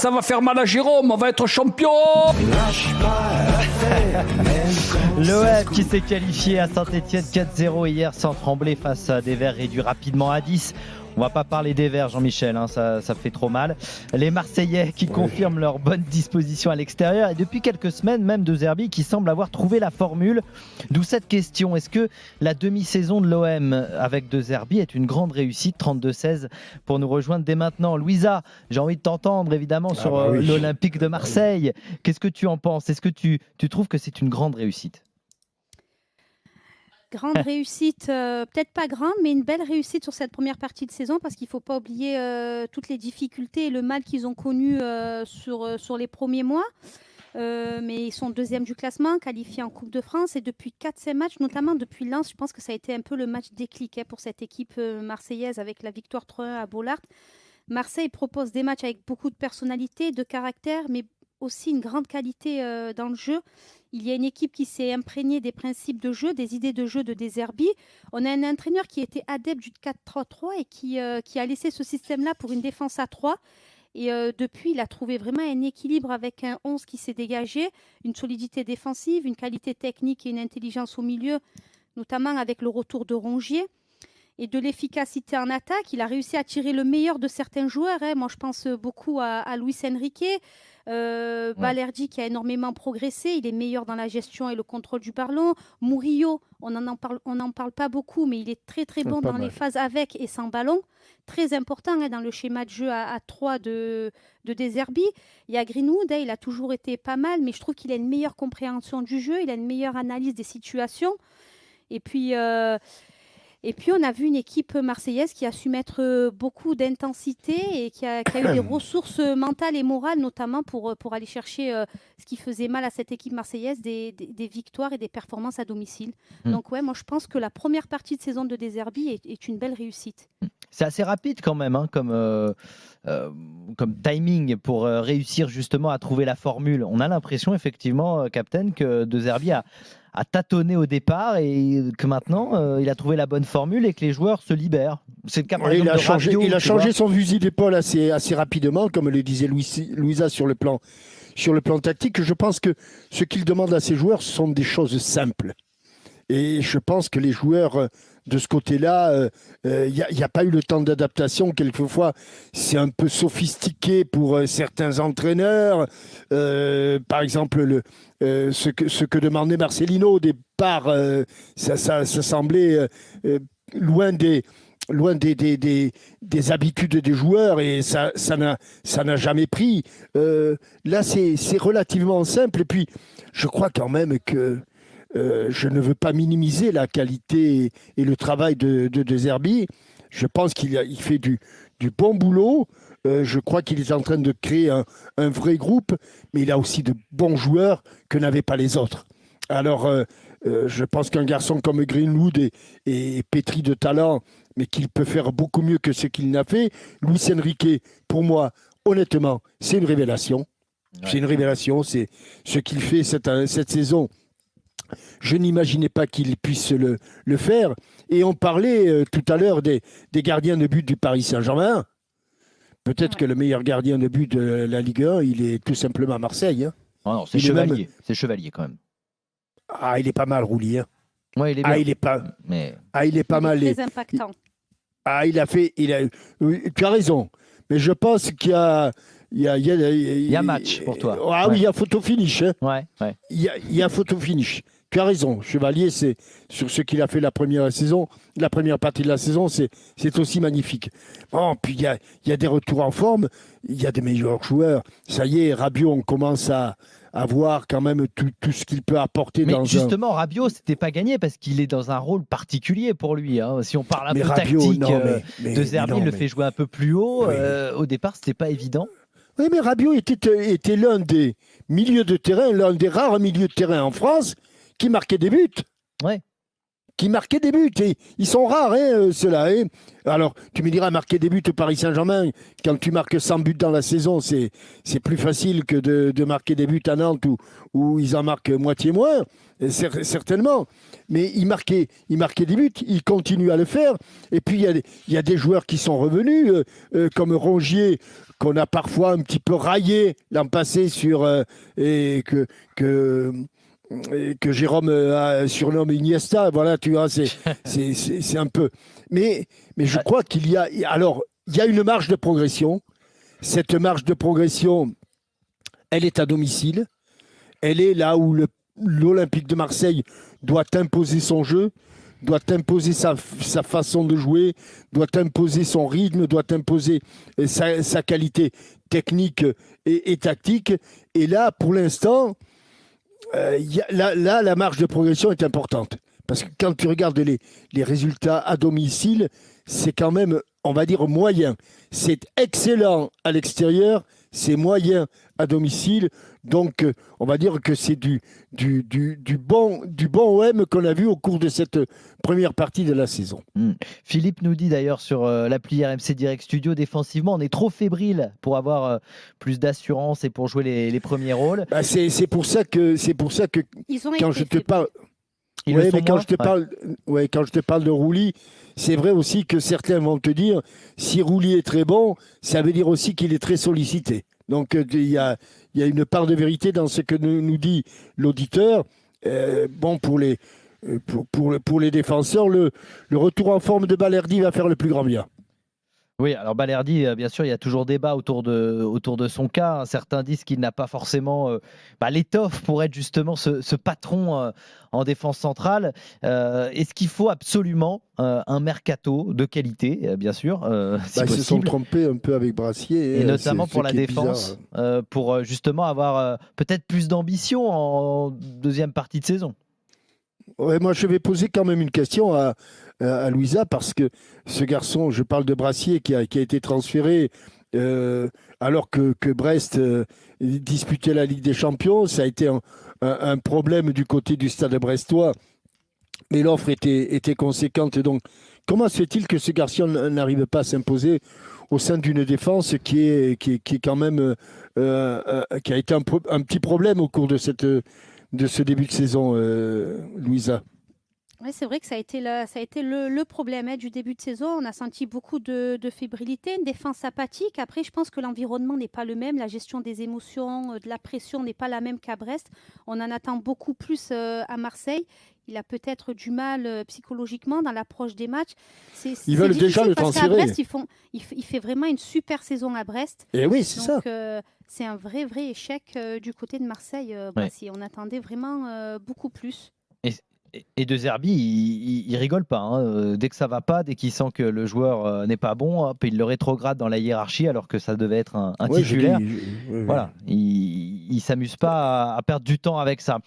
ça va faire mal à Jérôme, on va être champion. L'OM qui s'est qualifié à Saint-Etienne 4-0 hier sans trembler face à des Verts réduits rapidement à 10. On va pas parler des Verts, Jean-Michel, hein, ça fait trop mal. Les Marseillais qui confirment leur bonne disposition à l'extérieur et depuis quelques semaines même De Zerbi qui semble avoir trouvé la formule. D'où cette question, est-ce que la demi-saison de l'OM avec De Zerbi est une grande réussite? 32-16 pour nous rejoindre dès maintenant. Louisa, j'ai envie de t'entendre évidemment sur l'Olympique de Marseille. Qu'est-ce que tu en penses? Est-ce que tu trouves que c'est une grande réussite? Grande réussite, peut-être pas grande, mais une belle réussite sur cette première partie de saison parce qu'il ne faut pas oublier toutes les difficultés et le mal qu'ils ont connu sur les premiers mois. Mais ils sont deuxième du classement, qualifiés en Coupe de France et depuis 4-5 matchs, notamment depuis Lens, je pense que ça a été un peu le match déclic pour cette équipe marseillaise avec la victoire 3-1 à Bollaert. Marseille propose des matchs avec beaucoup de personnalité, de caractère, mais aussi une grande qualité dans le jeu. Il y a une équipe qui s'est imprégnée des principes de jeu, des idées de jeu de De Zerbi. On a un entraîneur qui était adepte du 4-3-3 et qui a laissé ce système-là pour une défense à 3. Et depuis, il a trouvé vraiment un équilibre avec un 11 qui s'est dégagé, une solidité défensive, une qualité technique et une intelligence au milieu, notamment avec le retour de Rongier. Et de l'efficacité en attaque, il a réussi à tirer le meilleur de certains joueurs. Moi, je pense beaucoup à Luis Enrique, Balerdi qui a énormément progressé. Il est meilleur dans la gestion et le contrôle du ballon. Murillo, on n'en parle pas beaucoup, mais il est très très bon dans les phases avec et sans ballon. Très important dans le schéma de jeu à 3 de De Zerbi. Il y a Greenwood, il a toujours été pas mal, mais je trouve qu'il a une meilleure compréhension du jeu, il a une meilleure analyse des situations. Et puis on a vu une équipe marseillaise qui a su mettre beaucoup d'intensité et qui a eu des ressources mentales et morales, notamment pour aller chercher ce qui faisait mal à cette équipe marseillaise, des victoires et des performances à domicile. Donc moi je pense que la première partie de saison de De Zerbi est une belle réussite. C'est assez rapide quand même, hein, comme timing pour réussir justement à trouver la formule. On a l'impression effectivement, Captain, que De Zerbi a tâtonné au départ et que maintenant il a trouvé la bonne formule et que les joueurs se libèrent. C'est le cas par exemple de Rabiot, il a changé son fusil d'épaule assez rapidement, comme le disait Louisa sur le plan tactique. Je pense que ce qu'il demande à ses joueurs, ce sont des choses simples. Et je pense que les joueurs de ce côté-là, il n'y a pas eu le temps d'adaptation. Quelquefois, c'est un peu sophistiqué pour certains entraîneurs. Par exemple, ce que demandait Marcelino au départ, ça semblait loin des habitudes des joueurs et ça n'a jamais pris. Là, c'est relativement simple. Et puis, je crois quand même que je ne veux pas minimiser la qualité et le travail de Zerbi. Je pense qu'il fait du bon boulot. Je crois qu'il est en train de créer un vrai groupe, mais il a aussi de bons joueurs que n'avaient pas les autres. Alors, je pense qu'un garçon comme Greenwood est pétri de talent, mais qu'il peut faire beaucoup mieux que ce qu'il n'a fait. Luis Enrique, pour moi, honnêtement, c'est une révélation. Ouais. C'est une révélation. C'est ce qu'il fait cette saison. Je n'imaginais pas qu'il puisse le faire. Et on parlait tout à l'heure des gardiens de but du Paris Saint-Germain. Peut-être que le meilleur gardien de but de la Ligue 1, il est tout simplement à Marseille. Hein. Oh non, c'est Chevalier. C'est Chevalier quand même. Ah, il est pas mal, Roulier. Hein. Ouais, il est bien. Il est pas mal. Très impactant. Tu as raison. Mais je pense qu'il y a... Il y a match pour toi. Ah oui, il y a photo finish. Hein. Ouais. Il y a photo finish. Tu as raison. Chevalier, c'est sur ce qu'il a fait la première partie de la saison, c'est aussi magnifique. Bon, puis il y a des retours en forme. Il y a des meilleurs joueurs. Ça y est, Rabiot, on commence à voir quand même tout ce qu'il peut apporter. Mais justement, Rabiot, c'était pas gagné parce qu'il est dans un rôle particulier pour lui. Hein. Si on parle un peu Rabiot, tactique, De Zerbi le fait jouer un peu plus haut. Oui. Au départ, c'était pas évident. Oui, mais Rabiot était l'un des milieux de terrain, l'un des rares milieux de terrain en France qui marquait des buts. Ouais. Qui marquaient des buts. Et ils sont rares, ceux-là. Hein. Alors, tu me diras, marquer des buts au Paris Saint-Germain, quand tu marques 100 buts dans la saison, c'est plus facile que de marquer des buts à Nantes où ils en marquent moitié moins, certainement. Mais il marquait des buts, il continue à le faire. Et puis, il y a des joueurs qui sont revenus, comme Rongier, qu'on a parfois un petit peu raillé l'an passé sur et que Jérôme surnomme Iniesta. Voilà, tu vois, c'est un peu. Mais je crois qu'il y a. Alors, il y a une marge de progression. Cette marge de progression, elle est à domicile. Elle est là où l'Olympique de Marseille doit imposer son jeu, doit imposer sa façon de jouer, doit imposer son rythme, doit imposer sa qualité technique et tactique. Et là, pour l'instant, la marge de progression est importante. Parce que quand tu regardes les résultats à domicile, c'est quand même, on va dire, moyen. C'est excellent à l'extérieur, c'est moyen à domicile. Donc, on va dire que c'est du bon OM qu'on a vu au cours de cette première partie de la saison. Philippe nous dit d'ailleurs sur l'appli RMC Direct Studio, défensivement, on est trop fébrile pour avoir plus d'assurance et pour jouer les premiers rôles. Bah, c'est pour ça que quand je te parle... Ouais, mais quand je te parle de Roulis, c'est vrai aussi que certains vont te dire, si Roulis est très bon, ça veut dire aussi qu'il est très sollicité. Donc il y a une part de vérité dans ce que nous dit l'auditeur. Bon, pour les défenseurs, le retour en forme de Balerdi va faire le plus grand bien. Oui, alors Balerdi, bien sûr, il y a toujours débat autour de son cas. Certains disent qu'il n'a pas forcément l'étoffe pour être justement ce patron en défense centrale. Est-ce qu'il faut absolument un mercato de qualité, bien sûr, si possible. Ils se sont trompés un peu avec Brassier. Et notamment pour la défense, pour justement avoir peut-être plus d'ambition en deuxième partie de saison. Ouais, moi, je vais poser quand même une question à Louisa, parce que ce garçon, je parle de Brassier, qui a été transféré alors que Brest disputait la Ligue des Champions. Ça a été un problème du côté du stade brestois, mais l'offre était conséquente. Donc, comment se fait-il que ce garçon n'arrive pas à s'imposer au sein d'une défense qui est quand même qui a été un petit problème au cours de ce début de saison, Louisa? Oui, c'est vrai que ça a été le problème du début de saison. On a senti beaucoup de fébrilité, une défense apathique. Après, je pense que l'environnement n'est pas le même. La gestion des émotions, de la pression n'est pas la même qu'à Brest. On en attend beaucoup plus à Marseille. Il a peut-être du mal psychologiquement dans l'approche des matchs. Ils veulent déjà le parce qu'à transférer. Brest, il fait vraiment une super saison à Brest. Et oui, c'est ça. Donc, c'est un vrai échec du côté de Marseille. On attendait vraiment beaucoup plus. Et De Zerbi, il rigole pas. Dès que ça va pas, dès qu'il sent que le joueur n'est pas bon, hop, il le rétrograde dans la hiérarchie alors que ça devait être un titulaire. Voilà, il s'amuse pas à perdre du temps avec ça.